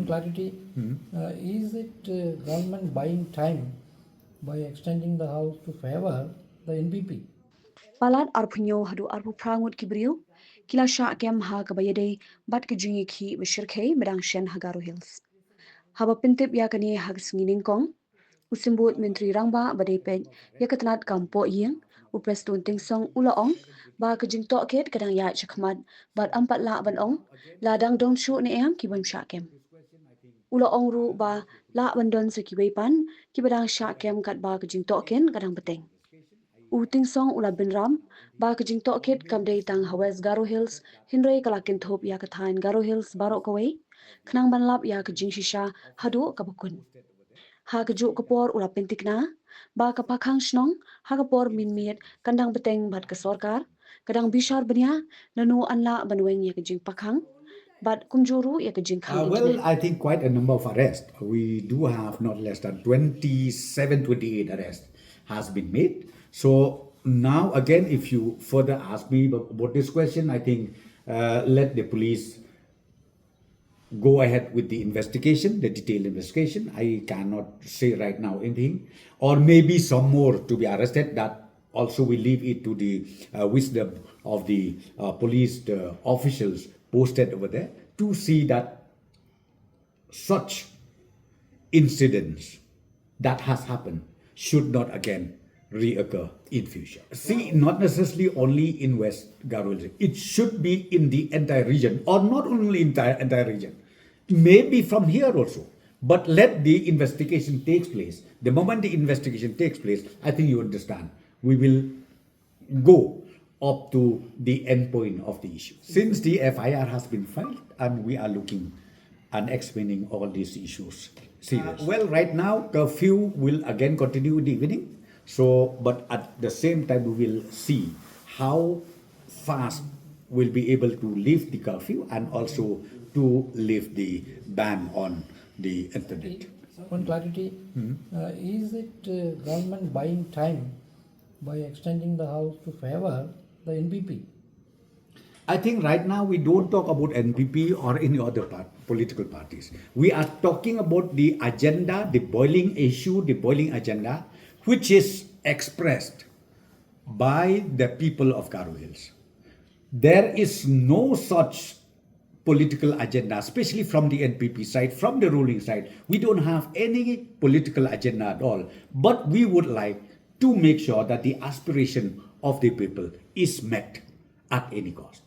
Clarity, is it government buying time by extending the house to favor the NPP? Palat arpunyo hadu arpu prangut ki Briew kila Shah Kem ha kabayade bat ki jingi ki bishirke medang shen ha Garo Hills. Haba pintip ya kani hag singining kong usimbut menteri rangba badai pen ya ketanat kampo yeng upres tunting song ulaong ba ke jing Tohkit kadang ya chakmat bat ampat la ban ong ladang dong shu ne em ki bam Shah Kem. Ulaong ru ba la ban don se ki pan ki badang Shah Kem kat ba ke jing Tohkin kadang beteng. Uting song ula bin ram ba ke jing Tohkit kam dei tang hawes Garo Hills hinrei kalakin thop ya kathain Garo Hills barok kawai khnang ban lap ya ke jing shisha hadu kabakun. Ha kejuk Khubor ula pentikna ba kapakhang snong ha Khubor minmiet kandang beteng bat ke sorkar kadang bishar benya nanu anla banweng ya kejing pakhang bat kumjuru ya kejing khang Well, internet. I think quite a number of arrests. We do have not less than 27, 28 arrests has been made. So now again, if you further ask me about this question, I think let the police go ahead with the investigation, the detailed investigation. I cannot say right now anything. Or maybe some more to be arrested. That also we leave it to the wisdom of the police officials posted over there to see that such incidents that has happened should not again reoccur in future. See, not necessarily only in West Garo region. It should be in the entire region, or not only in the entire region. Maybe from here also. But let the investigation takes place. The moment the investigation takes place, I think you understand. We will go up to the end point of the issue. Since the FIR has been filed and we are looking and explaining all these issues serious. Well, right now, curfew will again continue in the evening. So, but at the same time, we will see how fast we'll be able to lift the curfew and also to lift the ban on the internet. One clarity, is it government buying time by extending the house to favor the NPP? I think right now we don't talk about NPP or any other political parties. We are talking about the agenda, the boiling issue, the boiling agenda, which is expressed by the people of Garo Hills. There is no such political agenda, especially from the NPP side, from the ruling side. We don't have any political agenda at all. But we would like to make sure that the aspiration of the people is met at any cost.